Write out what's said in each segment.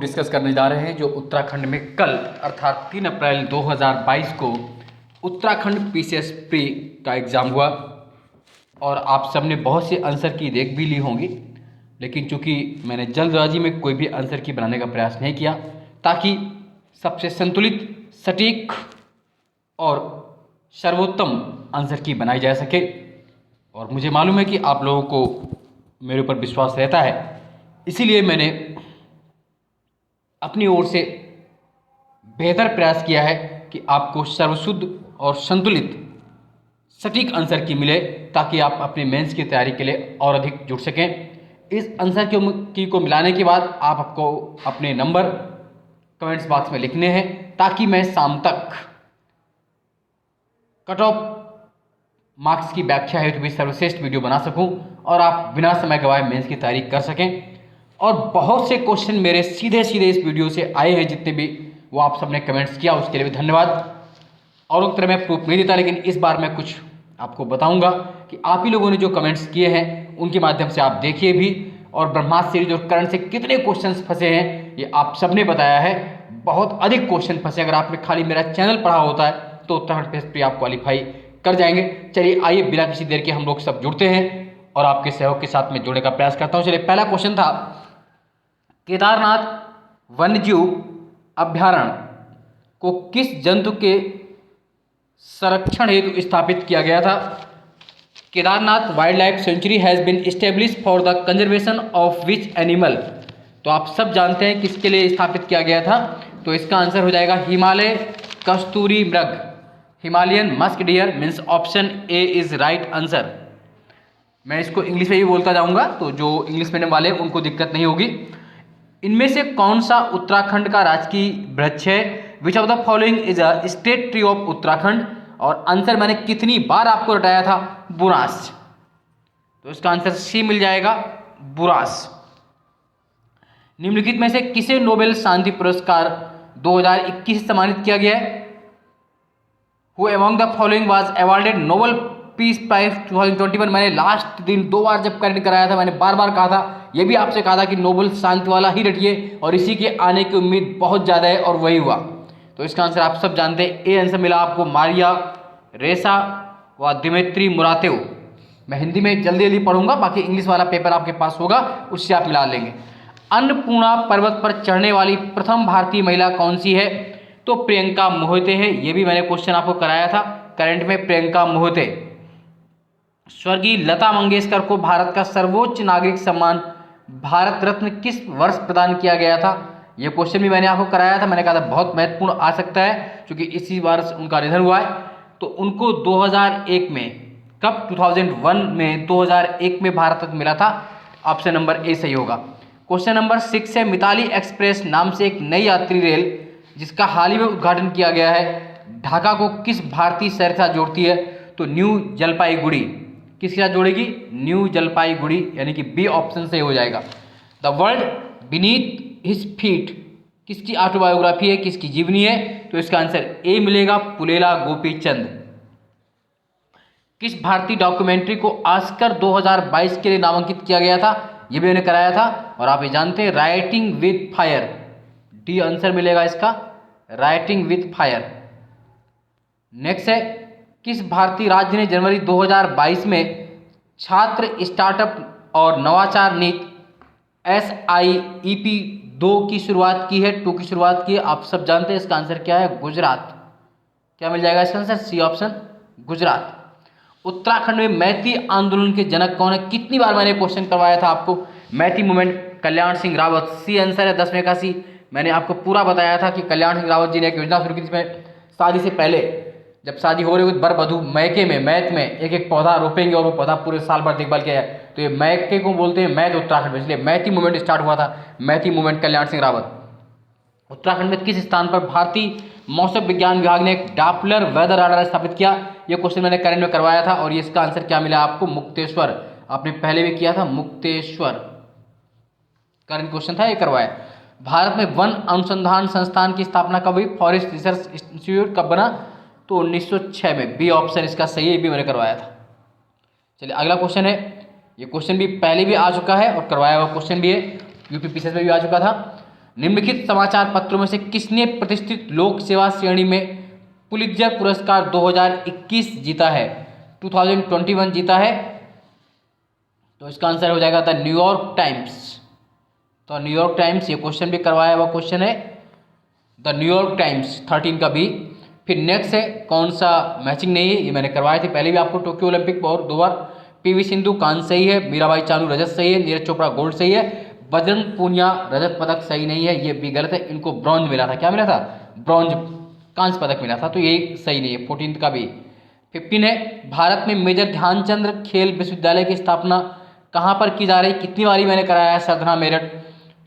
Discuss करने जा रहे हैं जो उत्तराखंड में कल अर्थात 3 अप्रैल 2022 को उत्तराखंड पीसीएस प्री का एग्ज़ाम हुआ और आप सबने बहुत से आंसर की देख भी ली होंगी, लेकिन चूंकि मैंने जल्दबाजी में कोई भी आंसर की बनाने का प्रयास नहीं किया ताकि सबसे संतुलित, सटीक और सर्वोत्तम आंसर की बनाई जा सके। और मुझे मालूम है कि आप लोगों को मेरे ऊपर विश्वास रहता है, इसीलिए मैंने अपनी ओर से बेहतर प्रयास किया है कि आपको सर्वशुद्ध और संतुलित सटीक आंसर की मिले ताकि आप अपने मेंस की तैयारी के लिए और अधिक जुड़ सकें। इस आंसर को मिलाने के बाद आपको अपने नंबर कमेंट्स बॉक्स में लिखने हैं ताकि मैं शाम तक कट ऑफ मार्क्स की व्याख्या हेतु भी सर्वश्रेष्ठ वीडियो बना सकूं और आप बिना समय गवाए मेंस की तैयारी कर सकें। और बहुत से क्वेश्चन मेरे सीधे इस वीडियो से आए हैं, जितने भी वो आप सबने कमेंट्स किया उसके लिए भी धन्यवाद। और उत्तर मैं प्रूफ नहीं देता, लेकिन इस बार मैं कुछ आपको बताऊंगा कि आप ही लोगों ने जो कमेंट्स किए हैं उनके माध्यम से आप देखिए भी। और ब्रह्मास्त्र सीरीज और करंट से कितने क्वेश्चंस फंसे हैं ये आप सबने बताया है, बहुत अधिक क्वेश्चन फंसे। अगर आपने खाली मेरा चैनल पढ़ा होता है तो उत्तराखंड पीसीएस प्री आप क्वालिफाई कर जाएंगे। चलिए आइए बिना किसी देर के हम लोग सब जुड़ते हैं और आपके सहयोग के साथ में जुड़ने का प्रयास करता हूँ। चलिए पहला क्वेश्चन था, केदारनाथ वन्यजीव अभ्यारण्य को किस जंतु के संरक्षण हेतु स्थापित किया गया था? Kedarnath wild life sanctuary has been established for the conservation of which animal. तो आप सब जानते हैं किसके लिए स्थापित किया गया था, तो इसका आंसर हो जाएगा हिमालय कस्तूरी मृग, Himalayan musk deer means option A is right answer. मैं इसको इंग्लिश में भी बोलता जाऊंगा तो जो इंग्लिश मीडियम वाले उनको दिक्कत नहीं होगी। इनमें से कौन सा उत्तराखंड का राजकीय वृक्ष है? Which of the following is a state tree of Uttarakhand. और आंसर मैंने कितनी बार आपको रटाया था? बुरांस। तो इसका आंसर सी मिल जाएगा, बुरांस। निम्नलिखित में से किसे नोबेल शांति पुरस्कार 2021 से सम्मानित किया गया है? Who among the following was awarded Nobel peace prize 2021। मैंने लास्ट दिन 2 बार जब करेक्ट कराया था, मैंने बार कहा था, ये भी आपसे कहा था कि नोबेल शांति वाला ही रटिए और इसी के आने की उम्मीद बहुत ज़्यादा है और वही हुआ। तो इसका आंसर आप सब जानते हैं, ए आंसर मिला आपको मारिया रेसा व दिमित्री मुरातेव। मैं हिंदी में जल्दी पढ़ूंगा, बाकी इंग्लिश वाला पेपर आपके पास होगा उससे आप मिला लेंगे। अन्नपूर्णा पर्वत पर चढ़ने वाली प्रथम भारतीय महिला कौन सी है? तो प्रियंका मोहिते है। ये भी मैंने क्वेश्चन आपको कराया था करंट में, प्रियंका मोहिते। स्वर्गीय लता मंगेशकर को भारत का सर्वोच्च नागरिक सम्मान भारत रत्न किस वर्ष प्रदान किया गया था? ये क्वेश्चन भी मैंने आपको कराया था, मैंने कहा था बहुत महत्वपूर्ण आ सकता है क्योंकि इसी वर्ष उनका निधन हुआ है। तो उनको 2001 में, कब? 2001 में, 2001 में भारत रत्न मिला था। ऑप्शन नंबर ए सही होगा। क्वेश्चन नंबर 6 है, मिताली एक्सप्रेस नाम से एक नई यात्री रेल जिसका हाल ही में उद्घाटन किया गया है, ढाका को किस भारतीय शहर के साथ जोड़ती है? तो न्यू जलपाईगुड़ी। किसके साथ जोड़ेगी? न्यू जलपाईगुड़ी, यानी कि बी ऑप्शन से हो जाएगा। The world beneath his feet किसकी ऑटोबायोग्राफी है, किसकी जीवनी है? तो इसका आंसर ए मिलेगा, पुलेला गोपीचंद। किस भारतीय डॉक्यूमेंट्री को ऑस्कर 2022 के लिए नामांकित किया गया था? ये भी मैंने कराया था और आप ये जानते हैं, writing with fire. D answer मिलेगा इसका, राइटिंग विद फायर। नेक्स्ट है, किस भारतीय राज्य ने जनवरी 2022 में छात्र स्टार्टअप और नवाचार नीति SIEP 2 की शुरुआत की है, 2 की शुरुआत की है? आप सब जानते हैं इसका आंसर क्या है, गुजरात। क्या मिल जाएगा इसका answer? C option, Gujarat. Uttarakhand में मैती आंदोलन के जनक कौन है? कितनी बार मैंने क्वेश्चन करवाया था आपको, मैती मूवमेंट कल्याण सिंह रावत। सी आंसर है, 10 में का सी। मैंने आपको पूरा बताया था कि कल्याण सिंह रावत जी ने एक योजना शुरू की जिसमें शादी से पहले, जब शादी हो रही हो बर वधू मैके में, मैत में एक पौधा रोपेंगे और वो पौधा पूरे साल भर देखभाल किया है। तो ये मैके को बोलते हैं, मैत उत्तराखंड में, इसलिए मैती मूवमेंट स्टार्ट हुआ था, मैती मूवमेंट कल्याण सिंह रावत। उत्तराखंड में किस स्थान पर भारतीय मौसम विज्ञान विभाग ने एक डॉपलर वेदर राडार स्थापित किया? ये क्वेश्चन मैंने करंट में करवाया था और ये इसका आंसर क्या मिला आपको? मुक्तेश्वर। आपने पहले भी किया था, मुक्तेश्वर करंट क्वेश्चन था, ये करवाया। भारत में वन अनुसंधान संस्थान की स्थापना कब हुई? फॉरेस्ट रिसर्च इंस्टीट्यूट कब बना? तो 1906 में। बी ऑप्शन इसका सही है, भी मैंने करवाया था। चलिए अगला क्वेश्चन है, ये क्वेश्चन भी पहले भी आ चुका है और करवाया हुआ क्वेश्चन भी है, यूपी पीसीएस में भी आ चुका था। निम्नलिखित समाचार पत्रों में से किसने प्रतिष्ठित लोक सेवा श्रेणी में पुलित्जर पुरस्कार 2021 जीता है, 2021 जीता है? तो इसका आंसर हो जाएगा द न्यूयॉर्क टाइम्स। तो न्यूयॉर्क टाइम्स, ये क्वेश्चन भी करवाया हुआ क्वेश्चन है, द न्यूयॉर्क टाइम्स 13 का भी। फिर नेक्स्ट है कौन सा मैचिंग नहीं है, ये मैंने करवाए थे पहले भी आपको, टोक्यो ओलंपिक और 2 बार। पीवी सिंधु कांस्य सही है, मीराबाई चानू रजत सही है, नीरज चोपड़ा गोल्ड सही है, बजरंग पूनिया रजत पदक सही नहीं है, ये भी गलत है, इनको ब्रॉन्ज मिला था। क्या मिला था? ब्रॉन्ज, कांस्य पदक मिला था, तो ये सही नहीं है। 14 का भी। 15 है भारत में मेजर ध्यानचंद खेल विश्वविद्यालय की स्थापना कहाँ पर की जा रही, कितनी बारी मैंने कराया है, सरधना मेरठ।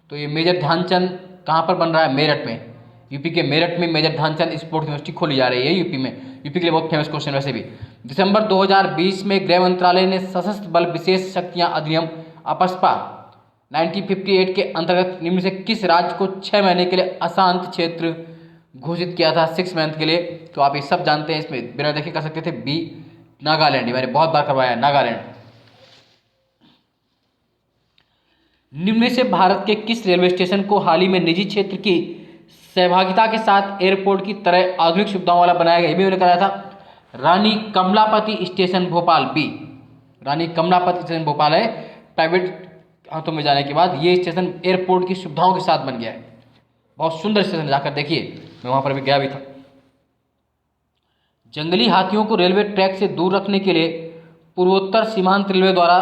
तो ये मेजर ध्यानचंद कहाँ पर बन रहा है? मेरठ में, यूपी के मेरठ में मेजर ध्यानचंद स्पोर्ट्स यूनिवर्सिटी खोली जा रही है यूपी में। यूपी के लिए बहुत फेमस क्वेश्चन वैसे भी। दिसंबर 2020 में गृह मंत्रालय ने सशस्त्र बल विशेष शक्तियां अधिनियम अपस्पा 1958 के अंतर्गत निम्न से किस राज्य को 6 महीने के लिए अशांत क्षेत्र घोषित किया था, 6 मंथ के लिए? तो आप ये सब जानते हैं, इसमें बिना देखे कर सकते थे। बी नागालैंड, मैंने बहुत बार करवाया, नागालैंड। निम्न से भारत के किस रेलवे स्टेशन को हाल ही में निजी क्षेत्र की सहभागिता के साथ एयरपोर्ट की तरह आधुनिक सुविधाओं वाला बनाया गया? ये भी मैंने कराया था। रानी कमलापति स्टेशन भोपाल, बी रानी कमलापति स्टेशन भोपाल है। प्राइवेट हाथों में जाने के बाद ये स्टेशन एयरपोर्ट की सुविधाओं के साथ बन गया है। बहुत सुंदर स्टेशन, जाकर देखिए, मैं वहां पर भी गया भी था। जंगली हाथियों को रेलवे ट्रैक से दूर रखने के लिए पूर्वोत्तर सीमांत रेलवे द्वारा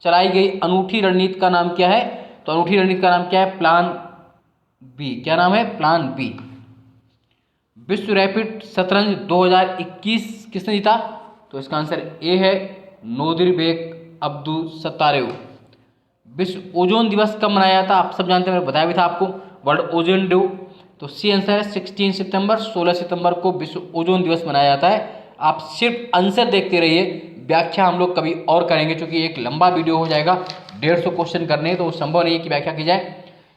चलाई गई अनूठी रणनीति का नाम क्या है? तो अनूठी रणनीति का नाम क्या है? Plan B. क्या नाम है? Plan B. विश्व रैपिड शतरंज 2021 किसने जीता? तो इसका आंसर ए है, नोदिरबेक अब्दुसत्तारेव। विश्व ओजोन दिवस कब मनाया जाता? आप सब जानते हैं, मैंने बताया भी था आपको, वर्ल्ड ओजोन डे। तो सी आंसर है 16 सितंबर, 16 सितंबर को विश्व ओजोन दिवस मनाया जाता है। आप सिर्फ आंसर देखते रहिए, व्याख्या हम लोग कभी और करेंगे, क्योंकि एक लंबा वीडियो हो जाएगा, 150 क्वेश्चन करने, तो संभव नहीं है कि व्याख्या की जाए।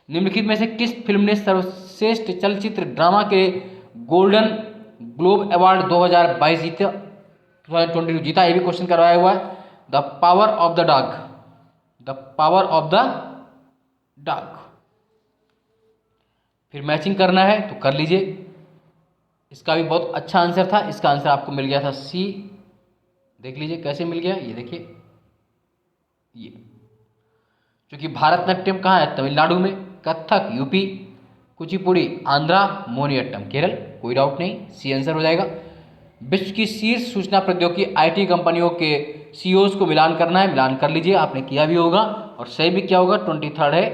निम्नलिखित में से किस फिल्म ने सर्वश्रेष्ठ चलचित्र ड्रामा के गोल्डन ग्लोब अवार्ड 2022 जीता, 2022 जीता? ये भी क्वेश्चन करवाया हुआ है। The power of the dog, the power of the dog. फिर मैचिंग करना है तो कर लीजिए, इसका भी बहुत अच्छा आंसर था। इसका आंसर आपको मिल गया था सी। देख लीजिए कैसे मिल गया, ये देखिए, ये क्योंकि भारतनाट्यम कहाँ है? तमिलनाडु में, कथक यूपी, कुचिपुड़ी आंध्रा, मोहिनीअट्टम केरल। कोई डाउट नहीं, सी आंसर हो जाएगा। विश्व की शीर्ष सूचना प्रौद्योगिकी आईटी कंपनियों के सीईओज को मिलान करना है, मिलान कर लीजिए, आपने किया भी होगा और सही भी किया होगा। 23 है,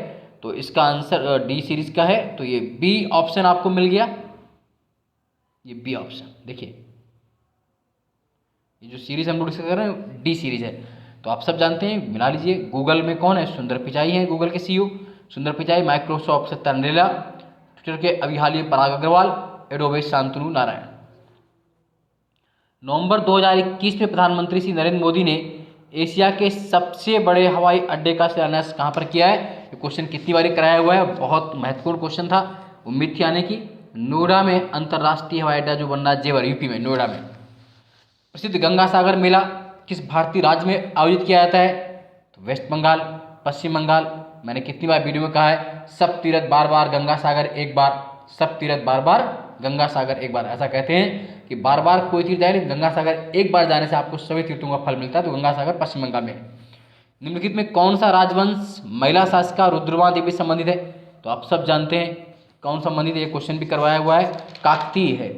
तो इसका आंसर डी सीरीज का है, तो ये बी ऑप्शन आपको मिल गया, ये बी ऑप्शन। देखिए ये जो सीरीज हम लोग डिस्कस कर रहे हैं डी सीरीज है, तो आप सब जानते हैं, मिला लीजिए। गूगल में कौन है? सुंदर पिचाई है, गूगल के सीईओ सुंदर पिचाई। माइक्रोसॉफ्ट से सत्या नडेला, ट्विटर के अभी हाल ही पराग अग्रवाल, एडोबे शांतनु नारायण। नवंबर 2021 में प्रधानमंत्री श्री नरेंद्र मोदी ने एशिया के सबसे बड़े हवाई अड्डे का शिलान्यास कहाँ पर किया है? ये क्वेश्चन कितनी बार कराया हुआ है, बहुत महत्वपूर्ण क्वेश्चन था, उम्मीद थी आने की। नोएडा में अंतर्राष्ट्रीय हवाई अड्डा जो बन रहा है जेवर, यूपी में नोएडा में। प्रसिद्ध गंगा सागर मेला किस भारतीय राज्य में आयोजित किया जाता है? तो वेस्ट बंगाल, पश्चिम बंगाल। मैंने कितनी बार वीडियो में कहा है, सब तीर्थ बार बार गंगा सागर एक बार, सब तीर्थ बार बार गंगा सागर एक बार। ऐसा कहते हैं कि बार बार कोई तीर्थ जाए, लेकिन गंगा सागर एक बार जाने से आपको सभी तीर्थों का फल मिलता है। तो गंगा सागर पश्चिम बंगाल में। निम्नलिखित में कौन सा राजवंश महिला शासिका रुद्रमा देवी संबंधित है? तो आप सब जानते हैं कौन संबंधित है, ये क्वेश्चन भी करवाया हुआ है, काकतीय है।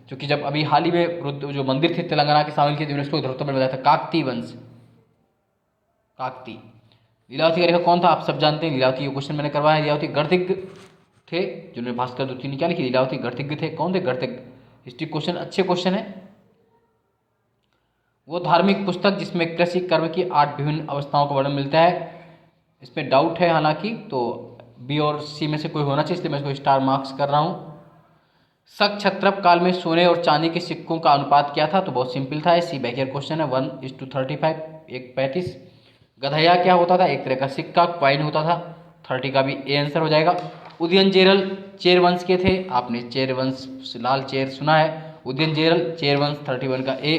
क्योंकि जब अभी हाल ही में जो मंदिर थे तेलंगाना के शामिल किए यूनेस्को के धरोहर में बताया था, काकतीय वंश, काकतीय। लीलावती का लेखक कौन था? आप सब जानते हैं, लीलावती। ये क्वेश्चन मैंने करवाया। लीलावती गणितज्ञ थे, जिन्होंने भास्कर द्वितीय ने क्या लिखी? लीलावती गणितज्ञ थे। कौन थे? गणितज्ञ। हिस्ट्री क्वेश्चन, अच्छे क्वेश्चन है। वो धार्मिक पुस्तक जिसमें कृषि कर्म की 8 विभिन्न अवस्थाओं का वर्णन मिलता है। इसमें डाउट है हालांकि, तो बी और सी में से कोई होना चाहिए, इसलिए मैं इसको स्टार मार्क्स कर रहा हूँ। शक क्षत्रप काल में सोने और चांदी के सिक्कों का अनुपात क्या था? तो बहुत सिंपल था, सी बैकियर क्वेश्चन है, 1:35, 1:35। गधैया क्या होता था? एक तरह का सिक्का, क्वाइन होता था। 30 का भी ए आंसर हो जाएगा। उदयनचेरल चेर वंश के थे, आपने चेर वंश लाल चेर सुना है। उदयनचेरल चेर वंश, 31 का ए।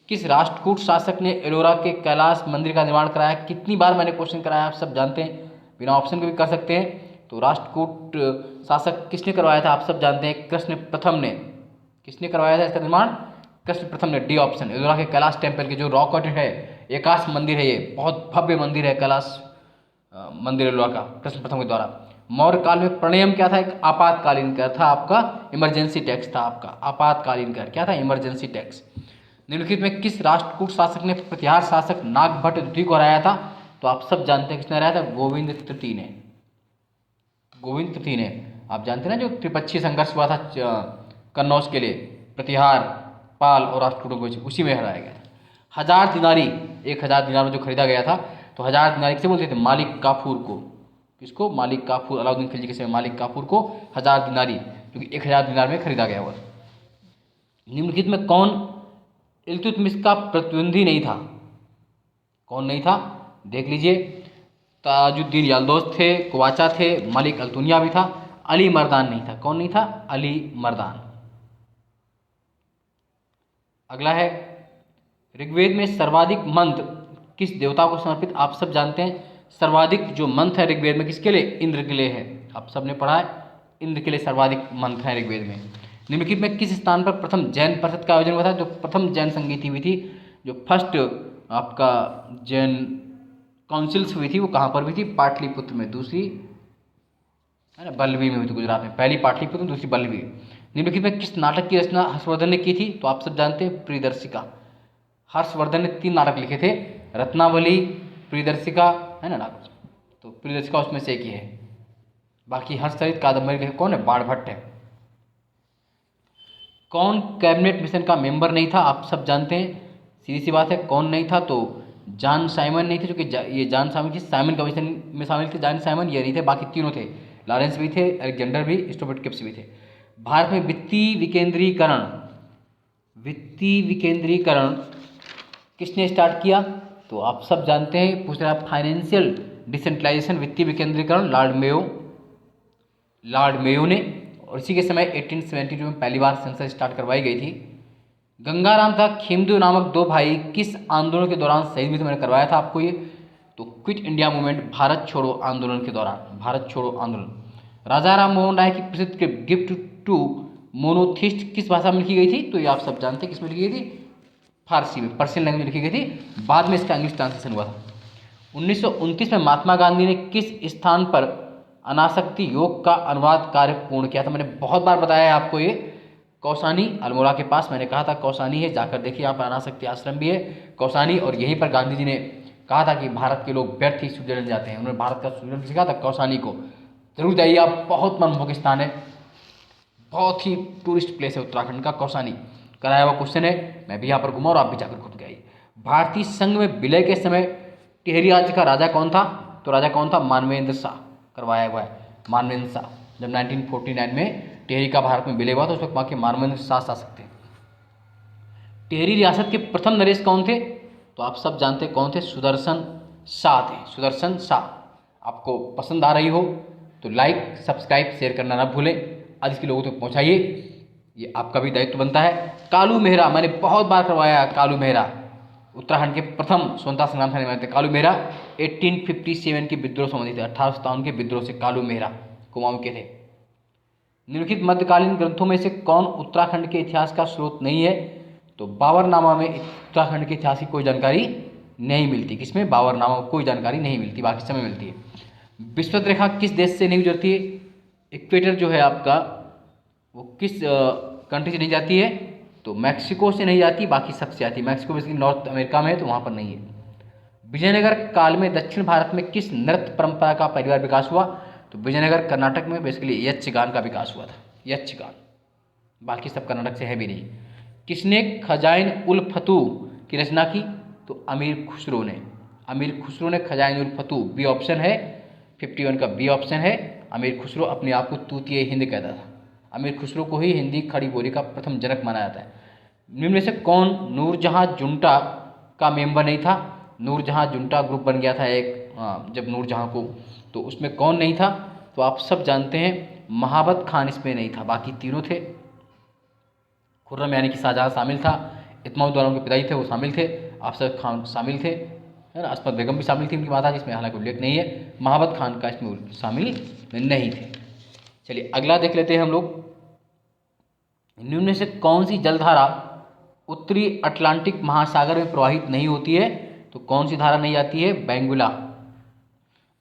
किस राष्ट्रकूट शासक ने एलोरा के कैलाश मंदिर का निर्माण कराया? कितनी बार मैंने क्वेश्चन कराया, आप सब जानते हैं, बिना ऑप्शन के भी कर सकते हैं। तो राष्ट्रकूट शासक किसने करवाया था? आप सब जानते हैं कृष्ण प्रथम ने। किसने करवाया था इसका निर्माण? कृष्ण प्रथम ने। D option. एलोरा के कैलाश टेम्पल के जो रॉक कट है, एकाश मंदिर है, ये बहुत भव्य मंदिर है कैलाश मंदिर एलोरा का, कृष्ण प्रथम के द्वारा। मौर्य काल में प्रणयम क्या था? एक आपातकालीन कर था आपका, इमरजेंसी टैक्स था आपका, आपातकालीन कर क्या था? Emergency tax. निम्नलिखित में किस राष्ट्रकूट शासक ने प्रतिहार शासक नागभट्ट द्वितीय को हराया था? तो आप सब जानते हैं किसने हराया था? गोविंद तृतीय ने। गोविंद तृतीय ने। आप जानते हैं ना जो त्रिपक्षीय संघर्ष हुआ था कन्नौज के लिए, प्रतिहार, पाल और राष्ट्रकूटों के बीच, उसी में हराया गया था। 1000 दिनारी, 1000 दिनार में जो खरीदा गया था, तो 1000 दिनारी किसे बोलते थे? मालिक काफूर को। किसको? मालिक काफूर, अलाउद्दीन खिलजी के समय मालिक काफूर को 1000 दिनारी, क्योंकि 1000 दिनार में खरीदा गया हुआ। निम्नलिखित में कौन इल्तुतमिश का प्रतिद्वंदी नहीं था? कौन नहीं था? देख लीजिए, ताजुद्दीन याल्दोस थे, कुवाचा थे, मलिक अल्तुनिया भी था, अली मर्दान नहीं था। कौन नहीं था? अली मर्दान। अगला है, ऋग्वेद में सर्वाधिक मंत्र किस देवता को समर्पित? आप सब जानते हैं सर्वाधिक जो मंत्र है ऋग्वेद में किसके लिए? इंद्र के लिए है। आप सबने पढ़ा है, इंद्र के लिए सर्वाधिक मंत्र है ऋग्वेद में। निम्नलिखित में किस स्थान पर प्रथम जैन परिषद का आयोजन हुआ था? जो प्रथम जैन संगीति हुई थी, जो फर्स्ट आपका जैन काउंसिल्स हुई थी, वो कहाँ पर हुई थी? पाटलिपुत्र में। दूसरी है ना बल्लवी में हुई थी गुजरात में। पहली पाटलिपुत्र, दूसरी बल्लवी। निम्नलिखित में किस नाटक की रचना हर्षवर्धन ने की थी? तो आप सब जानते हैं प्रियदर्शिका। हर्षवर्धन ने 3 नाटक लिखे थे, रत्नावली, प्रियदर्शिका, है ना नाटक, तो प्रियदर्शिका उसमें से एक ही है। बाकी हर्षचरित कादम्बरी लिखे कौन है? बाणभट्ट है। कौन कैबिनेट मिशन का मेंबर नहीं था? आप सब जानते हैं, सीधी सी बात है, कौन नहीं था? तो जॉन साइमन नहीं थे, क्योंकि ये जॉन साइमन की साइमन कमीशन में शामिल थे। जॉन साइमन ये नहीं थे, बाकी तीनों थे, लॉरेंस भी थे, अलेक्जेंडर भी, स्टोबर्ट किप्स भी थे। भारत में वित्तीय विकेंद्रीकरण किसने स्टार्ट किया? तो आप सब जानते हैं, पूछ रहे हैं फाइनेंशियल डिसेंट्रलाइजेशन, वित्तीय विकेंद्रीकरण लॉर्ड मेयो ने। और इसी के समय 1872 में पहली बार संसद स्टार्ट करवाई गई थी। गंगाराम तथा खेमदेव नामक 2 भाई किस आंदोलन के दौरान शहीद हुए थे? मैंने करवाया था आपको ये, तो क्विट इंडिया मूवमेंट, भारत छोड़ो आंदोलन के दौरान, भारत छोड़ो आंदोलन। राजा राम मोहन राय की प्रसिद्ध गिफ्ट टू मोनोथिस्ट किस भाषा में लिखी गई थी? तो ये आप सब जानते हैं किस में लिखी गई थी? फारसी में, पर्शियन लैंग्वेज में लिखी गई थी। बाद में इसका इंग्लिश ट्रांसलेशन हुआ था। 1929 में महात्मा गांधी ने किस स्थान पर अनासक्ति योग का अनुवाद कार्य पूर्ण किया था? मैंने बहुत बार बताया है आपको ये, कौसानी, अल्मोड़ा के पास। मैंने कहा था कौसानी है, जाकर देखिए, यहाँ पर अनासक्ति आश्रम भी है कौसानी। और यहीं पर गांधी जी ने कहा था कि भारत के लोग व्यर्थ ही स्विट्जरलैंड जाते हैं। उन्होंने भारत का स्विट्जरलैंड सिखा था कौसानी को। जरूर जाइए आप, बहुत मनमोहक स्थान है, बहुत ही टूरिस्ट प्लेस है उत्तराखंड का कौसानी। कराया हुआ क्वेश्चन है, मैं भी यहाँ पर घुमा और आप भी जाकर घूम के आइए। भारतीय संघ में विलय के समय टिहरी राज्य का राजा कौन था? तो राजा कौन था? मानवेंद्र शाह। करवाया हुआ है मानवेंद्र शाह। जब 1949 में टिहरी का भारत में विलय हुआ तो उस वक्त वहाँ के मानवेंद्र शाह शासक थे। टिहरी रियासत के प्रथम नरेश कौन थे? तो आप सब जानते हैं कौन थे? सुदर्शन शाह थे, सुदर्शन शाह। आपको पसंद आ रही हो तो लाइक, सब्सक्राइब, शेयर करना ना भूलें, आज के लोगों तक पहुँचाइए, ये आपका भी दायित्व बनता है। कालू मेहरा, मैंने बहुत बार करवाया। कालू मेहरा उत्तराखंड के प्रथम स्वतंत्रता संग्राम सेनानी बने थे। कालू मेहरा 1857 के विद्रोह संबंधित थे, 1857 के विद्रोह से कालू मेहरा कुमाऊं के थे। निम्नलिखित मध्यकालीन ग्रंथों में से कौन उत्तराखंड के इतिहास का स्रोत नहीं है? तो बाबरनामा में उत्तराखंड के इतिहास की कोई जानकारी नहीं मिलती। किसमें? बाबरनामा में कोई जानकारी नहीं मिलती, बाकी समय मिलती है। विषुवत रेखा किस देश से नहीं गुजरती है? इक्वेटर जो है आपका, वो किस कंट्री से नहीं जाती है? तो मैक्सिको से नहीं जाती, बाकी सबसे आती है। मैक्सिको बेसिकली नॉर्थ अमेरिका में है, तो वहाँ पर नहीं है। विजयनगर काल में दक्षिण भारत में किस नृत्य परंपरा का पहली बार विकास हुआ? तो विजयनगर कर्नाटक में बेसिकली यक्षगान का विकास हुआ था, यक्षगान। बाकी सब कर्नाटक से है भी नहीं। किसने खजाइन उल फतू की रचना की? तो अमीर खुसरो ने। अमीर खुसरो ने खजाइन उल फतू, बी ऑप्शन है, 51 का बी ऑप्शन है। अमीर खुसरो अपने आप को तूतीय हिंद कहता था। अमीर खुसरो को ही हिंदी खड़ी बोली का प्रथम जनक माना जाता है। निम्न में से कौन नूरजहां जुंटा का मेंबर नहीं था? नूरजहां जुंटा ग्रुप बन गया था एक, जब नूरजहां को, तो उसमें कौन नहीं था? तो आप सब जानते हैं महाबत खान इसमें नहीं था, बाकी तीनों थे। खुर्रम यानी कि शाहजहां शामिल था, इत्माउद्दौला उनके पिताजी थे, वो शामिल थे, अफजल खान शामिल थे, है ना। अस्मत बेगम भी शामिल थी उनकी माता, जिसमें हालांकि उल्लेख नहीं है। महाबत खान का इसमें शामिल नहीं थे। चलिए अगला देख लेते हैं हम लोग। निम्न में से कौन सी जलधारा उत्तरी अटलांटिक महासागर में प्रवाहित नहीं होती है? तो कौन सी धारा नहीं आती है? बेंगुला।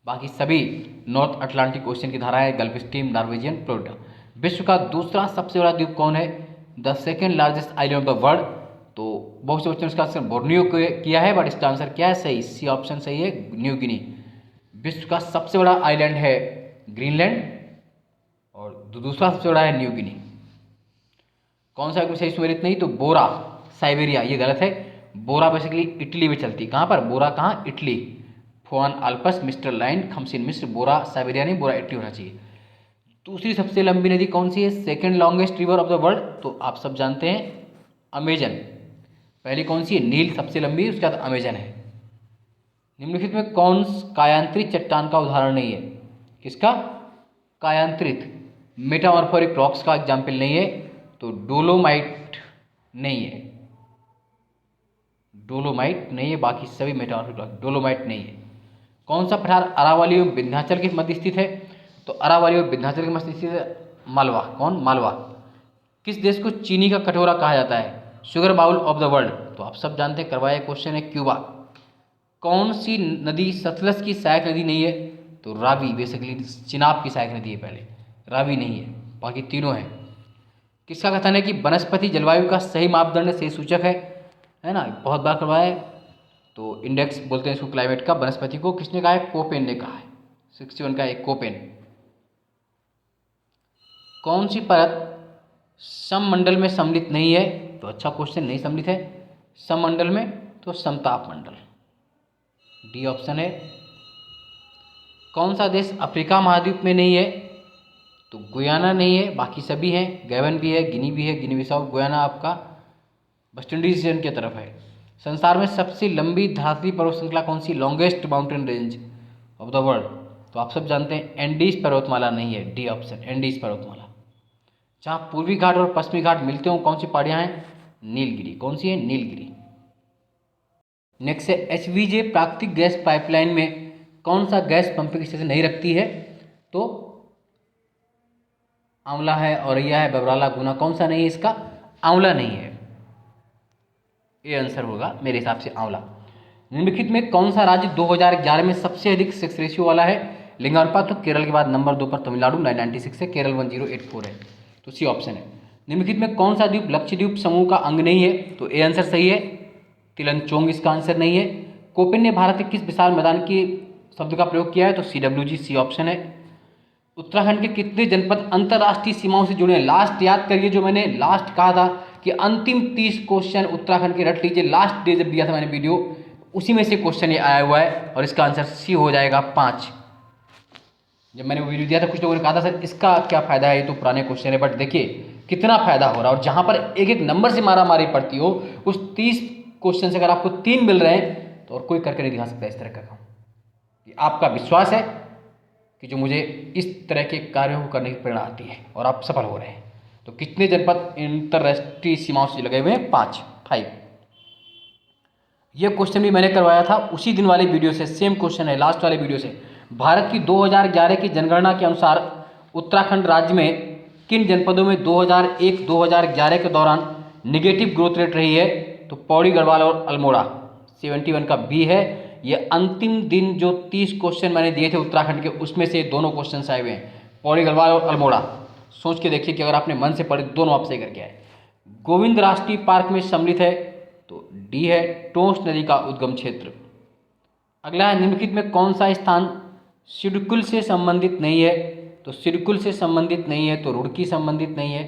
बाकी सभी नॉर्थ अटलांटिक ओशन की धाराएं, गल्फ स्ट्रीम, नॉर्वेजियन, फ्लोरिडा। विश्व का दूसरा सबसे बड़ा द्वीप कौन है? The second largest island of the world. तो बहुत से बच्चों ने इसका आंसर बोर्नियो किया है, बट इसका आंसर क्या है? सही, सी ऑप्शन सही है, न्यू गिनी। विश्व का सबसे बड़ा आइलैंड है ग्रीनलैंड और दूसरा सबसे बड़ा है न्यू गिनी। कौन सा सही सुमेलित नहीं? तो बोरा, साइबेरिया, ये गलत है। बोरा बेसिकली इटली में चलती। कहाँ पर? बोरा कहाँ? Italy. Phone Alps, mister line, खमसिन मिस्र। बोरा साइबेरिया नहीं, बोरा इटली होना चाहिए। दूसरी सबसे लंबी नदी कौन सी है? Second longest river of the world. तो आप सब जानते हैं अमेजन। पहली कौन सी है? नील सबसे लंबी, उसके बाद अमेजन है। निम्नलिखित में कौन कायांतरित चट्टान का उदाहरण नहीं है? किसका? कायांतरित, मेटामॉर्फोरिक रॉक्स का एग्जाम्पल नहीं है। तो डोलोमाइट नहीं है, डोलोमाइट नहीं है। बाकी सभी मेटामॉर्फिक रॉक, डोलोमाइट नहीं है। कौन सा पठार अरावली और विंध्याचल के मध्य स्थित है? तो अरावली और विंध्याचल के मध्य स्थित है मालवा। कौन? मालवा। किस देश को चीनी का कटोरा कहा जाता है? Sugar bowl of the world. तो आप सब जानते हैं, करवाया क्वेश्चन है, क्यूबा। कौन सी नदी सतलज की सहायक नदी नहीं है? तो रावी, बेसिकली चिनाब की सहायक नदी है पहले, रावी नहीं है। बाकी तीनों है। किसका कथन है कि वनस्पति जलवायु का सही मापदंड, सही सूचक है ना? बहुत बार करवाया है। तो इंडेक्स बोलते हैं इसको क्लाइमेट का, वनस्पति को। किसने कहा है? कोपेन ने कहा है। 61 का एक कोपेन। कौन सी परत सममंडल में सम्मिलित नहीं है? तो अच्छा क्वेश्चन, नहीं सम्मिलित है सममंडल में, तो समताप मंडल, डी ऑप्शन है। कौन सा देश अफ्रीका महाद्वीप में नहीं है? तो गुयाना नहीं है, बाकी सभी हैं। गैबन भी है, गिनी भी है, गिनी बिसाऊ। गुयाना आपका वेस्ट इंडीज रीजन की तरफ है। संसार में सबसे लंबी धरातलीय पर्वत श्रृंखला कौन सी? Longest mountain range of the world. तो आप सब जानते हैं एंडीज पर्वतमाला नहीं है, डी ऑप्शन, एंडीज पर्वतमाला। जहाँ पूर्वी घाट और पश्चिमी घाट मिलते हो, कौन सी पहाड़ियाँ हैं? नीलगिरी। कौन सी है? नीलगिरी। नेक्स्ट है एचवीजे प्राकृतिक गैस पाइपलाइन में कौन सा गैस पंपिंग स्टेशन नहीं रखती है? तो आंवला है, औरैया है, बबराला, गुना। कौन सा नहीं है इसका? आंवला नहीं है, ये आंसर होगा मेरे हिसाब से आंवला। निम्नलिखित में कौन सा राज्य 2011 में सबसे अधिक सेक्स रेशियो वाला है? लिंगानुपात। तो केरल के बाद नंबर 2 पर तमिलनाडु 996 है, केरल 1084 है। तो सी ऑप्शन है। निम्नलिखित में कौन सा द्वीप लक्षद्वीप समूह का अंग नहीं है? तो ए आंसर सही है, तिलनचोंग इसका आंसर नहीं है। कोपेन ने भारत के किस विशाल मैदान के शब्द का प्रयोग किया है? तो CWG, सी ऑप्शन है। उत्तराखंड के कितने जनपद अंतर्राष्ट्रीय सीमाओं से जुड़े हैं? लास्ट याद करिए, जो मैंने लास्ट कहा था कि अंतिम 30 क्वेश्चन उत्तराखंड के रट लीजिए। लास्ट डे जब दिया था मैंने वीडियो, उसी में से क्वेश्चन ये आया हुआ है और इसका आंसर सी हो जाएगा 5। जब मैंने वो वीडियो दिया था, कुछ लोगों ने कहा था सर इसका क्या फ़ायदा है, ये तो पुराने क्वेश्चन है। बट देखिए कितना फ़ायदा हो रहा है। और जहाँ पर एक एक नंबर से मारा मारी पड़ती हो, उस 30 क्वेश्चन से अगर आपको 3 मिल रहे हैं तो और कोई करके नहीं दिखा सकता इस तरह का काम। ये आपका विश्वास है कि जो मुझे इस तरह के कार्यों को करने की प्रेरणा आती है और आप सफल हो रहे हैं। तो कितने जनपद अंतर्राष्ट्रीय सीमाओं से लगे हुए हैं? 5। ये क्वेश्चन भी मैंने करवाया था उसी दिन वाली वीडियो से, सेम क्वेश्चन है लास्ट वाले वीडियो से। भारत की 2011 की जनगणना के अनुसार उत्तराखंड राज्य में किन जनपदों में 2001-2011 के दौरान निगेटिव ग्रोथ रेट रही है? तो पौड़ी, गढ़वाल और अल्मोड़ा। 71 का बी है। ये अंतिम दिन जो 30 क्वेश्चन मैंने दिए थे उत्तराखंड के, उसमें से दोनों क्वेश्चन आए हुए हैं, पौड़ी, गढ़वाल और अल्मोड़ा। सोच के देखिए कि अगर आपने मन से पढ़े, दोनों आप सही करके आए। गोविंद राष्ट्रीय पार्क में सम्मिलित है? तो डी है, टोंस नदी का उद्गम क्षेत्र। अगला है, निम्नलिखित में कौन सा स्थान सिडकुल से संबंधित नहीं है? तो सिडकुल से संबंधित नहीं है, तो रुड़की संबंधित नहीं है।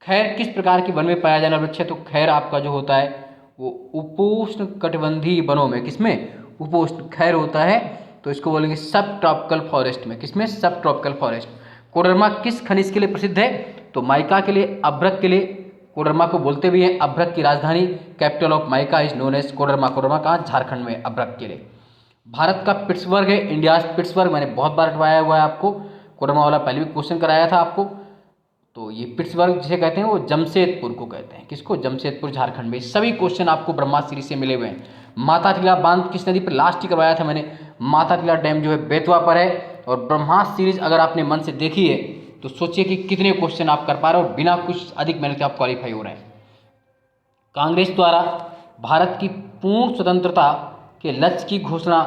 खैर किस प्रकार के वन में पाया जाने वाला वृक्ष है? तो खैर आपका जो होता है वो उपोष्ण कटिबंधीय वनों में। किसमें? उपोष्ण खैर होता है, तो इसको बोलेंगे सब ट्रॉपिकल फॉरेस्ट में। किसमें? सब ट्रॉपिकल फॉरेस्ट। कोडरमा किस खनिज के लिए प्रसिद्ध है? तो माइका के लिए, अभ्रक के लिए। कोडरमा को बोलते भी हैं अभ्रक की राजधानी, capital of mica is known as Koderma. Koderma कहाँ? झारखंड में, अभ्रक के लिए। भारत का पिट्सबर्ग है, इंडिया पिट्सबर्ग, मैंने बहुत बार हटवाया हुआ है आपको। कोडरमा वाला पहले भी क्वेश्चन कराया था आपको। तो तो ये पिट्सबर्ग जिसे कहते हैं वो जमशेदपुर को कहते हैं। किसको? जमशेदपुर, झारखंड में। सभी क्वेश्चन आपको ब्रह्मा सीरीज से मिले हुए हैं। माता टीला बांध किस नदी पर? लास्ट ही करवाया था मैंने। माता टीला डैम जो है बेतवा पर है। और ब्रह्मा सीरीज अगर आपने मन से देखी है तो सोचिए कि कितने क्वेश्चन आप कर पा रहे हो और बिना कुछ अधिक मेहनत के आप क्वालिफाई हो रहे हैं। कांग्रेस द्वारा भारत की पूर्ण स्वतंत्रता के लक्ष्य की घोषणा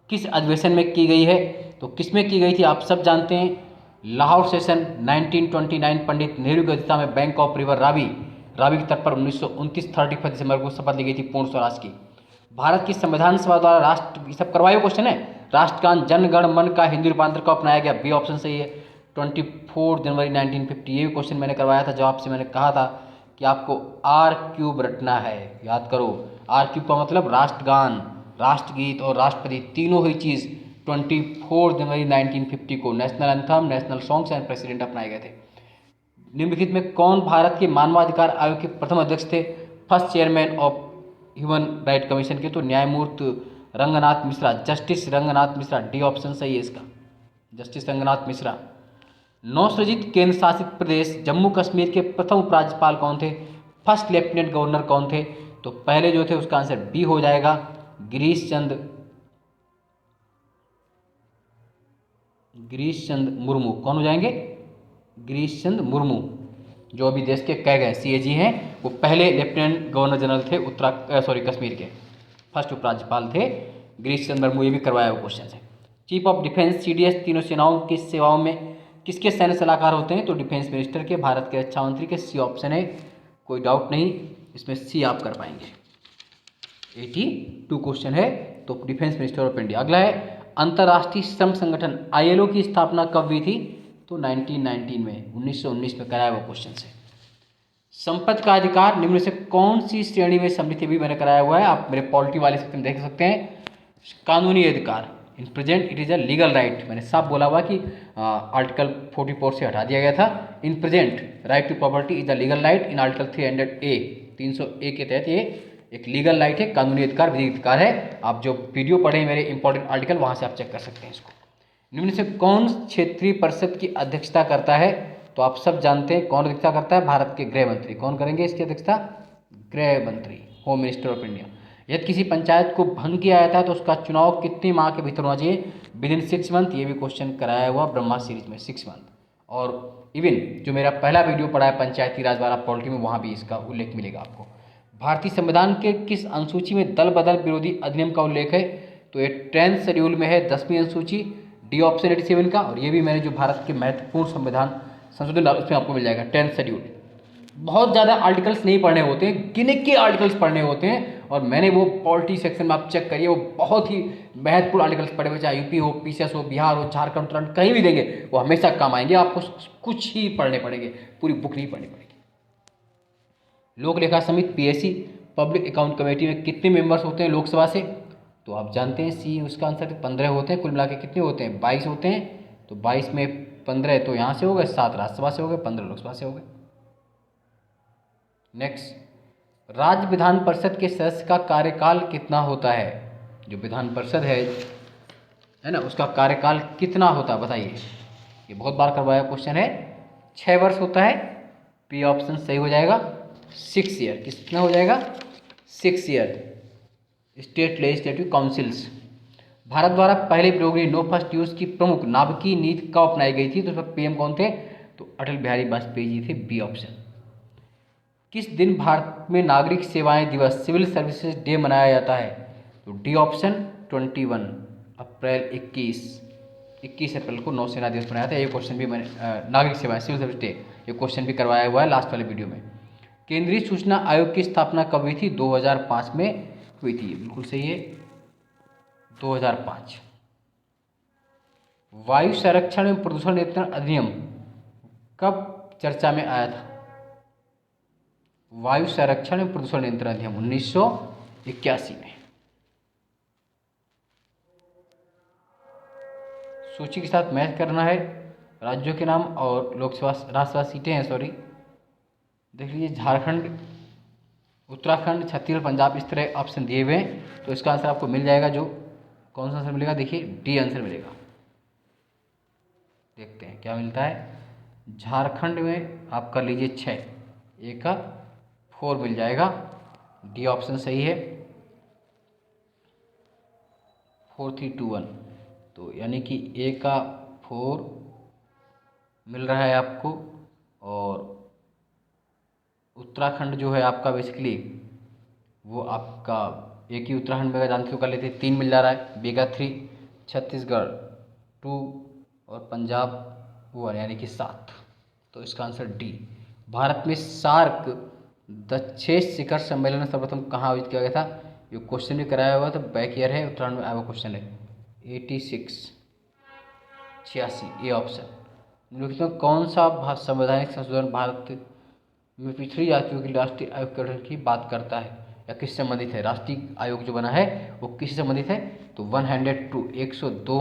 किस अधिवेशन में की गई है? तो किसमें की गई थी आप सब जानते हैं, लाहौर सेशन 1929, पंडित नेहरू की अध्यक्षता में बैंक ऑफ रिवर रावी के तट पर 1929 31 दिसंबर को शपथ ली गई थी पूर्ण स्वराज की। भारत की संविधान सभा द्वारा राष्ट्र, ये सब करवाए क्वेश्चन है, राष्ट्रगान जन गण मन का हिंदी रूपांतर कब अपनाया गया? बी ऑप्शन सही है, 24 जनवरी 1950। ये भी क्वेश्चन मैंने करवाया था, जवाब से मैंने कहा था कि आपको आर क्यूब रटना है, याद करो। आर क्यूब का मतलब राष्ट्रगान, राष्ट्रगीत और राष्ट्रपति तीनों ही चीज़ 24 जनवरी 1950 को national anthem, national songs and president अपनाए गए थे। निम्नलिखित में कौन भारत के मानवाधिकार आयोग के प्रथम अध्यक्ष थे? First chairman of human right commission के? तो न्यायमूर्ति Ranganath Mishra, justice Ranganath Mishra. D option सही है इसका, जस्टिस रंगनाथ मिश्रा। नवसृजित केंद्र शासित प्रदेश जम्मू कश्मीर के प्रथम उपराज्यपाल कौन थे? फर्स्ट लेफ्टिनेंट गवर्नर कौन थे? तो पहले जो थे उसका आंसर बी हो जाएगा, गिरीश चंद्र मुर्मू। कौन हो जाएंगे? गिरीश चंद्र मुर्मू, जो अभी देश के कह गए सीएजी हैं, वो पहले लेफ्टिनेंट गवर्नर जनरल थे कश्मीर के, फर्स्ट उपराज्यपाल थे गिरीश चंद्र मुर्मू। ये भी करवाया हुआ क्वेश्चन है। चीफ ऑफ डिफेंस सीडीएस तीनों सेनाओं की सेवाओं में किसके सैन्य सलाहकार होते हैं? तो डिफेंस मिनिस्टर के, भारत के रक्षा मंत्री के। सी ऑप्शन है, कोई डाउट नहीं, इसमें सी आप कर पाएंगे। 82 क्वेश्चन है, तो डिफेंस मिनिस्टर ऑफ इंडिया। अगला है अंतर्राष्ट्रीय श्रम संगठन आईएलओ की स्थापना कब हुई थी? तो 1919 में, 1919 में कराया हुआ क्वेश्चन है। संपत्ति का अधिकार निम्न से कौन सी श्रेणी में सम्मिलित है? भी मैंने कराया हुआ है, आप मेरे पॉलिटी वाले सेक्शन में देख सकते हैं। कानूनी अधिकार, in present it is a legal right. मैंने साफ बोला हुआ कि आर्टिकल 44 से हटा दिया गया था। In present right to property is a legal right in article 300A के तहत ये एक लीगल राइट है, कानूनी अधिकार, विधिक अधिकार है। आप जो वीडियो पढ़े मेरे इंपॉर्टेंट आर्टिकल, वहाँ से आप चेक कर सकते हैं इसको। निम्न से कौन क्षेत्रीय परिषद की अध्यक्षता करता है? तो आप सब जानते हैं कौन अध्यक्षता करता है, भारत के गृह मंत्री। कौन करेंगे इसकी अध्यक्षता? गृह मंत्री, होम मिनिस्टर ऑफ इंडिया। यदि किसी पंचायत को भंग किया जाता है तो उसका चुनाव कितनी माह के भीतर होना चाहिए? With in 6 month. ये भी क्वेश्चन कराया हुआ ब्रह्मा सीरीज में, 6 मंथ। और इवन जो मेरा पहला वीडियो पढ़ा है पंचायती राज वाला पॉलिटी में, वहाँ भी इसका उल्लेख मिलेगा आपको। भारतीय संविधान के किस अनुसूची में दल बदल विरोधी अधिनियम का उल्लेख है? तो ये 10th शेड्यूल में है, 10वीं अनुसूची, डी ऑप्शन 87 का। और ये भी मैंने जो भारत के महत्वपूर्ण संविधान संशोधन उसमें आपको मिल जाएगा 10th शेड्यूल। बहुत ज़्यादा आर्टिकल्स नहीं पढ़ने होते हैं, गिने के आर्टिकल्स पढ़ने होते हैं। और मैंने वो पॉलिटी सेक्शन में आप चेक करिए, वो बहुत ही महत्वपूर्ण आर्टिकल्स पढ़े हुए, चाहे यूपी हो, पीसीएस हो, बिहार हो, झारखंड, उत्तराखंड, कहीं भी देंगे वो हमेशा काम आएंगे। आपको कुछ ही पढ़ने पड़ेंगे, पूरी बुक नहीं पढ़नी पड़ेगी। लोक लेखा समिति पीएससी पब्लिक अकाउंट कमेटी में कितने मेंबर्स होते हैं लोकसभा से? तो आप जानते हैं सी, उसका आंसर 15 होते हैं। कुल मिला के कितने होते हैं? 22 होते हैं। तो 22 में 15 तो यहाँ से हो गए, 7 राज्यसभा से हो गए, 15 लोकसभा से हो गए। नेक्स्ट, राज्य विधान परिषद के सदस्य का कार्यकाल कितना होता है? जो विधान परिषद है ना, उसका कार्यकाल कितना होता है बताइए। ये बहुत बार करवाया क्वेश्चन है। 6 वर्ष होता है। पी ऑप्शन सही हो जाएगा, 6 ईयर। कितना हो जाएगा? 6 year. State legislative councils. Bharat द्वारा पहले प्रयोग हुई नो फर्स्ट यूज की प्रमुख नाभिकीय नीति कब अपनाई गई थी? तो उसमें पीएम कौन थे? तो अटल बिहारी वाजपेयी जी थे, बी ऑप्शन। किस दिन भारत में नागरिक सेवाएं दिवस, सिविल सर्विसेज डे मनाया जाता है? तो डी ऑप्शन 21 अप्रैल 21 अप्रैल को नौसेना दिवस मनाया था। ये क्वेश्चन भी मैंने नागरिक सेवाएं, सिविल सर्विस डे, ये क्वेश्चन भी करवाया हुआ है लास्ट वाले वीडियो में। केंद्रीय सूचना आयोग की स्थापना कब हुई थी? 2005 में हुई थी, बिल्कुल सही है, 2005। वायु संरक्षण एवं प्रदूषण नियंत्रण अधिनियम कब चर्चा में आया था? वायु संरक्षण एवं प्रदूषण नियंत्रण अधिनियम 1981 में। सूची के साथ मैच करना है, राज्यों के नाम और लोकसभा राज्यसभा सीटें हैं, सॉरी देख लीजिए, झारखंड, उत्तराखंड, छत्तीसगढ़, पंजाब, इस तरह ऑप्शन दिए हुए हैं। तो इसका आंसर आपको मिल जाएगा, जो कौन सा आंसर मिलेगा? देखिए डी आंसर मिलेगा। देखते हैं क्या मिलता है। झारखंड में आप कर लीजिए 6, ए का 4 मिल जाएगा। डी ऑप्शन सही है, 4321। तो यानी कि ए का 4 मिल रहा है आपको। और उत्तराखंड जो है आपका बेसिकली वो आपका एक ही उत्तराखंड में जानते हो कर लेते 3 मिल जा रहा है, बी का 3, छत्तीसगढ़ 2 और पंजाब 1 यानी कि 7। तो इसका आंसर डी। भारत में सार्क द 6 शिखर सम्मेलन सर्वप्रथम कहाँ आयोजित किया गया था? ये क्वेश्चन भी कराया हुआ था, बैक ईयर है, उत्तराखंड में आया हुआ क्वेश्चन है। 86 ए ऑप्शन। निम्नलिखित में कौन सा संवैधानिक संशोधन भारत में पिछड़ी जातियों की राष्ट्रीय आयोग के गठन की बात करता है या किससे संबंधित है? राष्ट्रीय आयोग जो बना है वो किससे संबंधित है? तो 102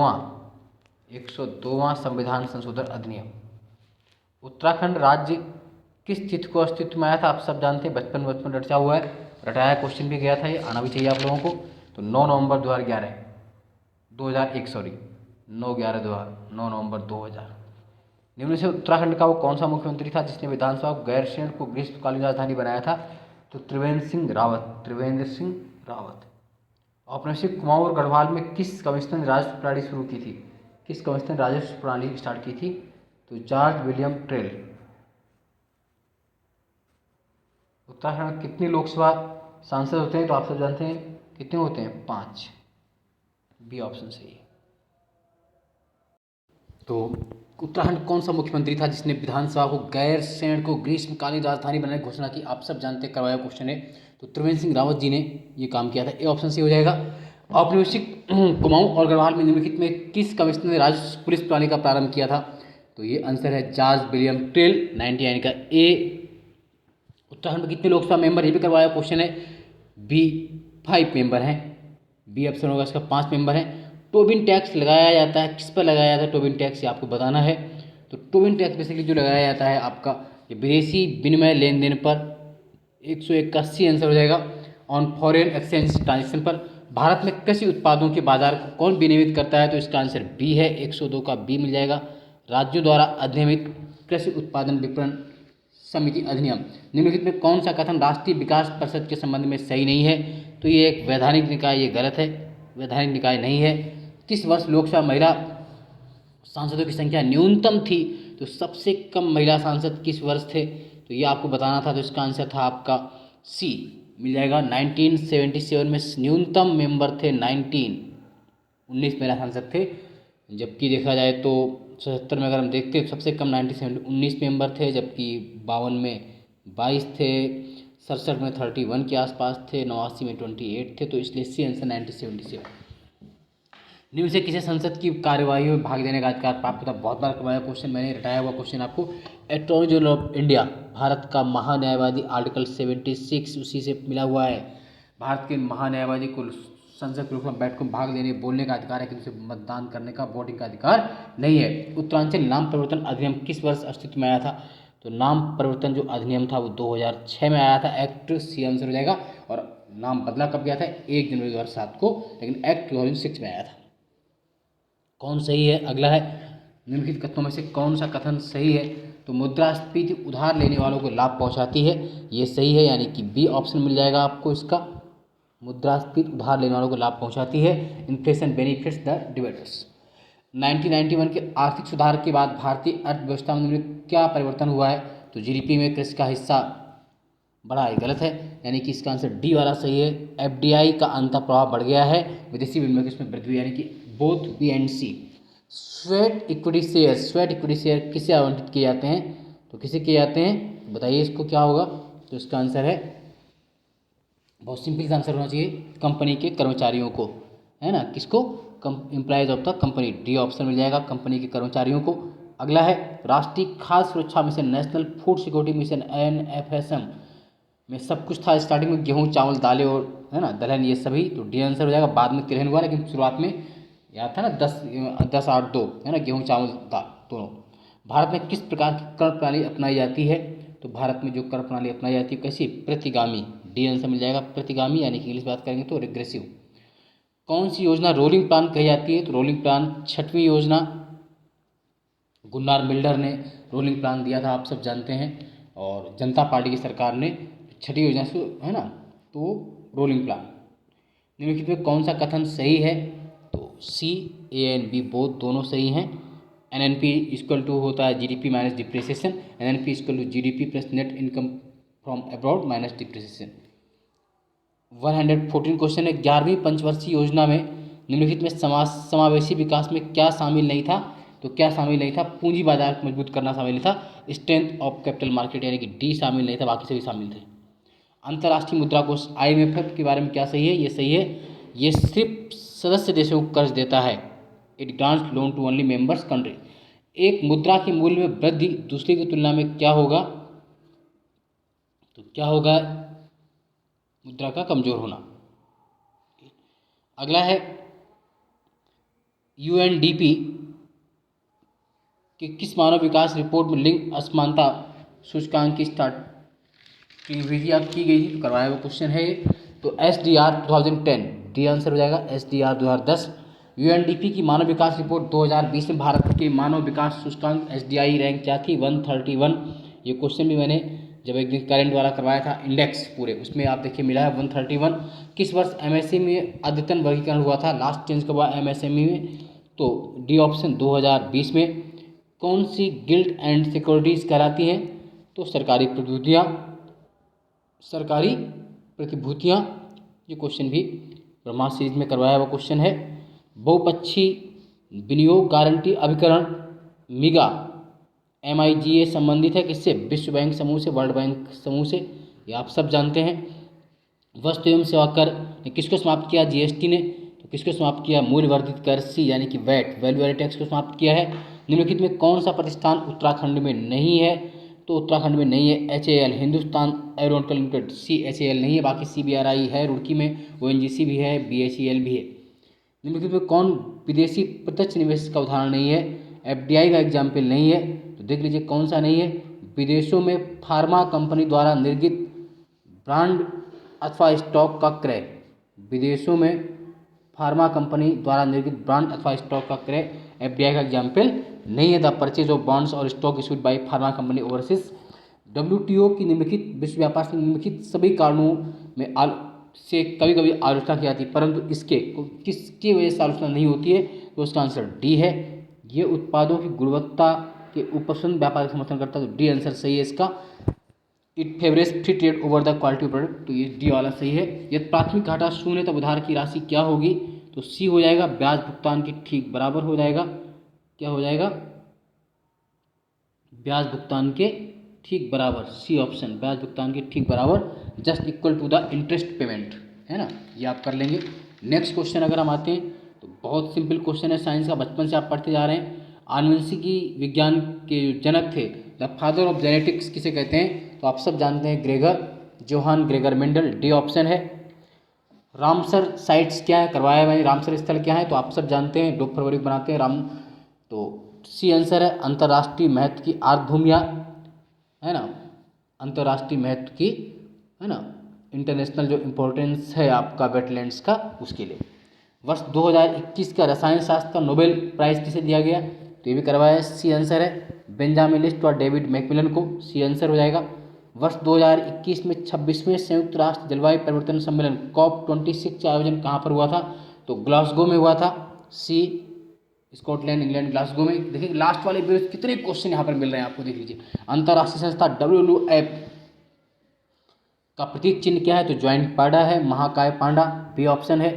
102वां संविधान संशोधन अधिनियम। उत्तराखंड राज्य किस तिथि को अस्तित्व में आया था? आप सब जानते हैं, बचपन रचा हुआ है, रटाया क्वेश्चन भी गया था, ये आना भी चाहिए आप लोगों को। तो 9 नवंबर 2001 सॉरी 9 नवंबर 2000। निम्न से उत्तराखंड का वो कौन सा मुख्यमंत्री था जिसने विधानसभा गैरसैंण को ग्रीष्मकालीन राजधानी बनाया था? तो त्रिवेंद्र सिंह रावत। औपनिवेशिक कुमाऊं और गढ़वाल में किस कमिश्नर ने राजस्व प्रणाली शुरू की थी? किस कमिश्नर ने राजस्व प्रणाली स्टार्ट की थी? तो जॉर्ज विलियम ट्रेल। उत्तराखंड में कितनी लोकसभा सांसद होते हैं? तो आप सब जानते हैं कितने होते हैं? 5। बी ऑप्शन सही है। तो उत्तराखंड कौन सा मुख्यमंत्री था जिसने विधानसभा को गैरसैंण को ग्रीष्मकालीन राजधानी बनाने की घोषणा की? आप सब जानते हैं, करवाया क्वेश्चन है। तो त्रिवेंद्र सिंह रावत जी ने ये काम किया था, ए ऑप्शन सही हो जाएगा। औपनिवेशिक कुमाऊं और गढ़वाल में निम्नलिखित में किस कमिश्नर ने राजस्व पुलिस प्रणाली का प्रारंभ किया था? तो ये आंसर है जॉर्ज विलियम ट्रेल, 90 यानी का ए। उत्तराखंड में कितने लोकसभा मेंबर, ये भी करवाया क्वेश्चन है। बी 5 मेंबर हैं, बी ऑप्शन होगा इसका, 5 मेंबर हैं। टोबिन टैक्स लगाया जाता है, किस पर लगाया जाता है टोबिन टैक्स, ये आपको बताना है। तो टोबिन टैक्स बेसिकली जो लगाया जाता है आपका ये विदेशी विनिमय लेन देन पर, 181 आंसर हो जाएगा। ऑन फॉरेन एक्सचेंज ट्रांजेक्शन पर। भारत में कृषि उत्पादों के बाजार को कौन विनियमित करता है? तो इसका आंसर बी है, 102 का बी मिल जाएगा। राज्यों द्वारा अधिनियमित कृषि उत्पादन विपणन समिति अधिनियम। निम्नलिखित में कौन सा कथन राष्ट्रीय विकास परिषद के संबंध में सही नहीं है? तो ये एक वैधानिक निकाय, ये गलत है, वैधानिक निकाय नहीं है। किस वर्ष लोकसभा महिला सांसदों की संख्या न्यूनतम थी? तो सबसे कम महिला सांसद किस वर्ष थे? तो ये आपको बताना था। तो इसका आंसर था आपका सी मिल जाएगा, 1977 में न्यूनतम मेंबर थे 19 महिला सांसद थे। जबकि देखा जाए तो 77 में अगर हम देखते हैं सबसे कम 19 मेंबर थे, जबकि 52 में 22 थे, 67 में 31 के आसपास थे, 89 में 28 थे। तो इसलिए सी आंसर 1977। निम्न से किसे संसद की कार्यवाही में भाग लेने का अधिकार प्राप्त होता? बहुत बार करवाया क्वेश्चन, मैंने रटाया हुआ क्वेश्चन आपको। Attorney general of India, Bharat का महान्यायवादी, आर्टिकल 76 उसी से मिला हुआ है। भारत के महान्यायवादी को संसद के रूप में बैठ कर भाग लेने बोलने का अधिकार है, किसी से मतदान करने का, वोटिंग का अधिकार नहीं है। उत्तरांचल नाम परिवर्तन अधिनियम किस वर्ष अस्तित्व में आया था? तो नाम परिवर्तन जो अधिनियम था वो 2006 में आया था, एक्ट, सी आंसर हो जाएगा। और नाम बदला कब गया था? 1 जनवरी 2007 को, लेकिन एक्ट 2006 में आया था। कौन सही है? अगला है, निम्नलिखित कथनों में से कौन सा कथन सही है? तो मुद्रास्फीति उधार लेने वालों को लाभ पहुंचाती है, ये सही है, यानी कि बी ऑप्शन मिल जाएगा आपको इसका। मुद्रास्फीति उधार लेने वालों को लाभ पहुंचाती है। Inflation benefits the debtors. 1991 के आर्थिक सुधार के बाद भारतीय अर्थव्यवस्था में क्या परिवर्तन हुआ है? तो जीडीपी में कृषि का हिस्सा बढ़ा है, गलत है, यानी कि इसका आंसर डी वाला सही है। एफडीआई का अंतर प्रभाव बढ़ गया है, विदेशी विनिमय में वृद्धि हुई, यानी कि both B and C. Sweat equity share किसे आवंटित किए जाते हैं? तो किसे किए जाते हैं बताइए, इसको क्या होगा? तो इसका आंसर है, बहुत सिंपल आंसर होना चाहिए, कंपनी के कर्मचारियों को, है ना, किसको? Employees of the company, D option मिल जाएगा, कंपनी के कर्मचारियों को। अगला है, राष्ट्रीय खाद्य सुरक्षा mission, national food security mission, NFSM में सब कुछ था। स्टार्टिंग में गेहूँ, चावल, दालें और, है ना, दलहन, ये सभी। तो डी आंसर हो जाएगा। बाद में तिलहन हुआ, लेकिन शुरुआत में याद था ना 10-8-2, है ना, गेहूँ, चावल, दाल दोनों। भारत में किस प्रकार की कर प्रणाली अपनाई जाती है? तो भारत में जो कर प्रणाली अपनाई जाती है कैसी? प्रतिगामी, डी आंसर मिल जाएगा, प्रतिगामी, यानी कि इंग्लिश बात करेंगे तो रिग्रेसिव। कौन सी योजना रोलिंग प्लान कही जाती है? तो रोलिंग प्लान 6वीं योजना गुन्नार मिल्डर ने रोलिंग प्लान दिया था, आप सब जानते हैं। और जनता पार्टी की सरकार ने छठी योजना से, है ना, तो रोलिंग प्लान। निम्नलिखित में कौन सा कथन सही है? तो C, A and B both दोनों सही हैं। एनएनपी इक्वल टू होता है GDP minus depreciation. NNP equal to GDP plus net income from abroad minus depreciation. 114 question है। 11वीं पंचवर्षीय योजना में निम्नलिखित में समावेशी विकास में क्या शामिल नहीं था? तो क्या शामिल नहीं था? पूंजी बाजार को मजबूत करना शामिल नहीं था। स्ट्रेंथ ऑफ कैपिटल मार्केट यानी कि डी शामिल नहीं था, बाकी सभी शामिल थे। अंतर्राष्ट्रीय मुद्रा कोष IMF के बारे में क्या सही है? ये सही है, ये सिर्फ सदस्य देशों को कर्ज देता है। It grants loan to only members country. एक मुद्रा के मूल्य में वृद्धि दूसरे की तुलना में क्या होगा? तो क्या होगा? मुद्रा का कमजोर होना। अगला है UNDP कि किस मानव विकास रिपोर्ट में लिंग असमानता सूचकांक की की विधि की गई थी? तो करवाया हुआ क्वेश्चन है। तो SDR 2010 डी आंसर हो जाएगा। SDR 2010। UNDP की मानव विकास रिपोर्ट 2020 में भारत के मानव विकास सूचकांक SDI रैंक क्या थी? 131। ये क्वेश्चन भी मैंने जब एक दिन करंट वाला करवाया था इंडेक्स पूरे, उसमें आप देखिए मिला है 131। किस वर्ष MSME में अद्यतन वर्गीकरण हुआ था? लास्ट चेंज कब हुआ MSME में? तो डी ऑप्शन 2020 में। कौन सी गिल्ड एंड सिक्योरिटीज़ कहलाती हैं? तो सरकारी प्रतिभूतियाँ। ये क्वेश्चन भी ब्रह्मा सीरीज में करवाया हुआ क्वेश्चन है। बहुपक्षीय विनियोग गारंटी अभिकरण मिगा MIGA संबंधित है किससे? विश्व बैंक समूह से, वर्ल्ड बैंक समूह से, ये आप सब जानते हैं। वस्तु एवं सेवा कर ने किसको समाप्त किया? GST ने। तो किसको समाप्त किया? मूल्य वर्धित कर सी यानी कि वैट, वैल्यू एडेड टैक्स को समाप्त किया है। निम्नलिखित में कौन सा प्रतिष्ठान उत्तराखंड में नहीं है? तो उत्तराखंड में नहीं है HAL, Hindustan aeronautical limited. HAL नहीं है, बाकी CBRI है रुड़की में, ONGC भी है, BHEL भी है। निम्नलिखित में कौन विदेशी प्रत्यक्ष निवेश का उदाहरण नहीं है? FDI का एग्जाम्पल नहीं है। तो देख लीजिए कौन सा नहीं है। विदेशों में फार्मा कंपनी द्वारा निर्मित ब्रांड अथवा स्टॉक का क्रय, विदेशों में फार्मा कंपनी द्वारा निर्मित ब्रांड अथवा स्टॉक का क्रय FDI का एग्जाम्पल नहीं है। द परचेज ऑफ बॉन्ड्स और stock issued by pharma company overseas. WTO की निम्नलिखित विश्व व्यापार से निम्नलिखित सभी कारणों में से कभी कभी आलोचना की जाती है, परंतु इसके किसकी वजह से आलोचना नहीं होती है? तो उसका आंसर डी है। ये उत्पादों की गुणवत्ता के उपसंद व्यापार का समर्थन करता है। तो डी आंसर सही है इसका। It favours free trade over the quality product. तो ये डी वाला सही है। यदि प्राथमिक घाटा शून्य तब उधार की राशि क्या होगी? तो सी हो जाएगा, ब्याज भुगतान के ठीक बराबर हो जाएगा। क्या हो जाएगा? ब्याज भुगतान के ठीक बराबर, सी ऑप्शन, ब्याज भुगतान के ठीक बराबर, just equal to the interest payment, है ना, ये आप कर लेंगे। नेक्स्ट क्वेश्चन अगर हम आते हैं तो बहुत सिंपल क्वेश्चन है, साइंस का, बचपन से आप पढ़ते जा रहे हैं। आनुवंशिकी विज्ञान के जो जनक थे, द फादर ऑफ जेनेटिक्स किसे कहते हैं? तो आप सब जानते हैं, Gregor Johann Gregor Mendel. D option है। रामसर साइट्स क्या है? करवाया है मैंने। रामसर स्थल क्या है? तो आप सब जानते हैं, 2 फरवरी को बनाते हैं राम। तो सी आंसर है। अंतर्राष्ट्रीय महत्व की आर्द्रभूमियाँ, है ना, अंतर्राष्ट्रीय महत्व की, है ना, इंटरनेशनल जो इम्पोर्टेंस है आपका वेटलैंड्स का, उसके लिए। वर्ष 2021 का रसायन शास्त्र का नोबेल प्राइज किसे दिया गया? तो ये भी करवाया है। सी आंसर है। बेंजामिन लिस्ट और डेविड मैकमिलन को। सी आंसर हो जाएगा। वर्ष 2021 में 26वें संयुक्त राष्ट्र जलवायु परिवर्तन सम्मेलन COP26 का आयोजन कहाँ पर हुआ था? तो ग्लासगो में हुआ था। सी, स्कॉटलैंड, इंग्लैंड, ग्लासगो में। देखिए लास्ट वाले पेज कितने क्वेश्चन यहाँ पर मिल रहे हैं आपको, देख लीजिए। अंतर्राष्ट्रीय संस्था WWF का प्रतीक चिन्ह क्या है? तो ज्वाइंट पांडा है, महाकाय पांडा, बी ऑप्शन है।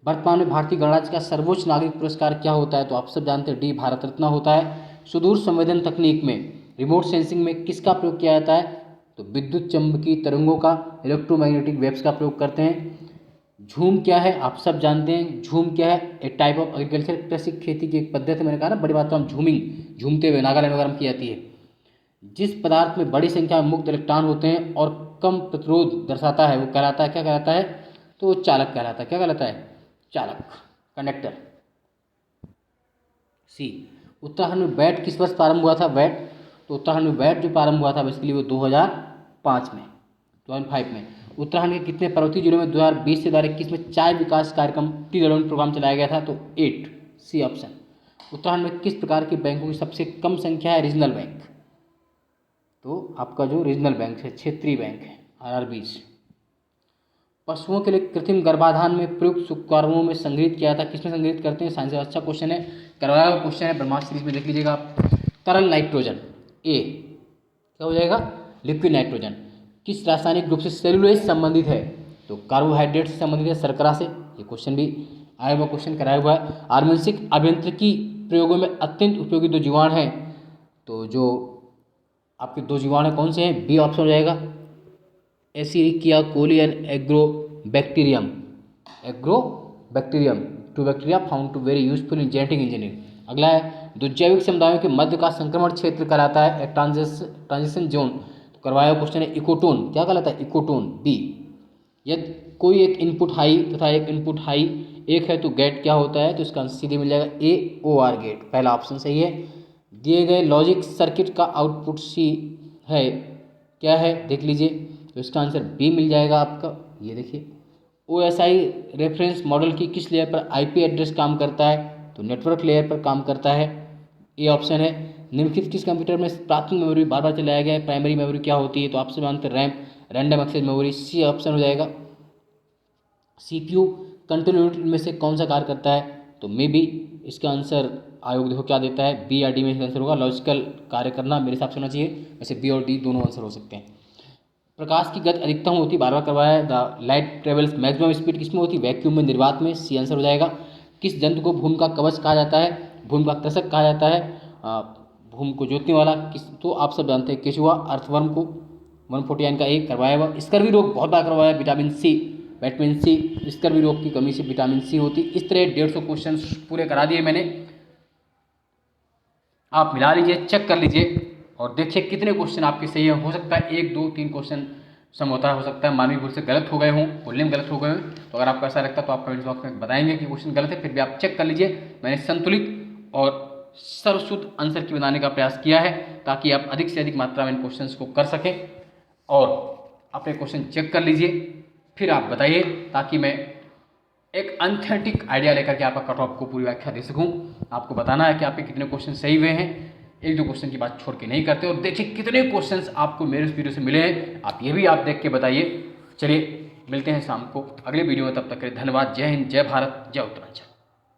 वर्तमान में भारतीय गणराज्य का सर्वोच्च नागरिक पुरस्कार क्या होता है? तो आप सब जानते हैं, डी भारत रत्न होता है। सुदूर संवेदन तकनीक में, रिमोट सेंसिंग में किसका प्रयोग किया जाता है? तो विद्युत चंबकीय तरंगों का, इलेक्ट्रोमैग्नेटिक वेव्स का प्रयोग करते हैं। झूम क्या है? आप सब जानते हैं, झूम क्या है? ए टाइप ऑफ एग्रीकल्चर, कृषि खेती की एक पद्धति, मैंने कहा ना बड़ी मात्रा में झूमिंग, झूमते हुए नागालैंड वगैरह में की जाती है। जिस पदार्थ में बड़ी संख्या में मुक्त इलेक्ट्रॉन होते हैं और कम प्रतिरोध दर्शाता है, वो कहलाता है, क्या कहलाता है? तो चालक कहलाता है। क्या कहलाता है? चालक, कंडक्टर। सी, उत्तराखंड में वैट किस वर्ष प्रारंभ हुआ था? वैट, तो उत्तराखंड में वैट जो प्रारंभ हुआ था बेसिकली वो 2005 में, 2005 में। उत्तराखंड के कितने पर्वतीय जिलों में 2020 से 2021 में चाय विकास कार्यक्रम टी डेवलपमेंट प्रोग्राम चलाया गया था? तो 8, सी ऑप्शन। उत्तराखंड में किस प्रकार के बैंकों की सबसे कम संख्या है? Regional bank. तो आपका जो रीजनल बैंक है, क्षेत्रीय बैंक है, RRBs। पशुओं के लिए कृत्रिम गर्भाधान में प्रयुक्त उपकरणों में संग्रहित किया था, किसमें संग्रहित करते हैं? साइंस का अच्छा क्वेश्चन है, करवाया हुआ क्वेश्चन है, ब्रह्मास्त्र सीरीज में देख लीजिएगा आप। तरल नाइट्रोजन, ए क्या हो जाएगा? Liquid nitrogen. किस रासायनिक ग्रुप से सेलुलोज संबंधित है? तो कार्बोहाइड्रेट से संबंधित है, शर्करा से। ये क्वेश्चन भी आया हुआ क्वेश्चन कराया हुआ है। आनुवंशिक अभियांत्रिकी प्रयोगों में अत्यंत उपयोगी दो जीवाणु हैं, तो जो आपके दो जीवाणु कौन से हैं? बी ऑप्शन हो जाएगा, Escherichia coli and Agrobacterium. Agrobacterium, two bacteria found to very useful in genetic engineering. अगला है, दो जैविक समुदायों के मध्य का संक्रमण क्षेत्र कहलाता है एक ट्रांजिशन जोन। तो करवाया क्वेश्चन है इकोटोन, क्या कहलाता है? Ecotone, B. यदि कोई एक इनपुट हाई तथा एक इनपुट हाई एक है तो गेट क्या होता है? तो इसका आंसर सीधे मिल जाएगा ए, OR गेट, पहला ऑप्शन सही है। दिए गए लॉजिक सर्किट का आउटपुट सी है, क्या है? देख लीजिए, तो इसका आंसर बी मिल जाएगा आपका। ये देखिए, OSI रेफरेंस मॉडल की किस लेयर पर IP एड्रेस काम करता है? तो नेटवर्क लेयर पर काम करता है, ए ऑप्शन है। निम्नलिखित किस कंप्यूटर में प्राथमिक मेमोरी बार बार चलाया गया है? प्राइमरी मेमोरी क्या होती है? तो आपसे मानते RAM, random access memory, C option हो जाएगा। CPU कंट्रोल यूनिट में से कौन सा कार्य करता है? तो मे बी इसका आंसर आयोग देखो क्या देता है, बी या डी में इसका आंसर होगा। लॉजिकल कार्य करना मेरे हिसाब से होना चाहिए, वैसे बी और डी दोनों आंसर हो सकते हैं। प्रकाश की गति अधिकतम होती, बार बार करवाया है। The light travels maximum speed किसमें होती? वैक्यूम में, निर्वात में, सी आंसर हो जाएगा। किस जंतु को भूमि का कवच कहा जाता है? भूमि का कृषक कहा जाता है, भूमि को जोतने वाला किस? तो आप सब जानते हैं केचुआ। अर्थवर्म को 149 का एक करवाया हुआ। स्कर्वी रोग बहुत बार करवाया है, विटामिन सी, स्कर्वी रोग की कमी से विटामिन सी होती। इस तरह 150 क्वेश्चन पूरे करा दिए मैंने, आप मिला लीजिए, चेक कर लीजिए और देखिए कितने क्वेश्चन आपके सही है। हो सकता है 1, 2, 3 क्वेश्चन समझौता हो सकता है मानवीय भूल से गलत हो गए हों, बोलने में गलत हो गए हों। तो अगर आपको ऐसा लगता है तो आप कमेंट बॉक्स में बताएंगे कि क्वेश्चन गलत है, फिर भी आप चेक कर लीजिए। मैंने संतुलित और सर्वशुद्ध आंसर की बनाने का प्रयास किया है ताकि आप अधिक से अधिक मात्रा में इन क्वेश्चन को कर सकें। और अपने क्वेश्चन चेक कर लीजिए, फिर आप बताइए ताकि मैं एक अनथेटिक आइडिया लेकर के आपका कट ऑफ को पूरी व्याख्या दे सकूं। आपको बताना है कि आपके कितने क्वेश्चन सही हुए हैं, 1-2 क्वेश्चन की बात छोड़ के नहीं करते। और देखिए कितने क्वेश्चंस आपको मेरे इस वीडियो से मिले हैं, आप ये भी आप देख के बताइए। चलिए मिलते हैं शाम को अगले वीडियो में, तब तक के लिए धन्यवाद। जय हिंद, जय भारत, जय उत्तरांचल।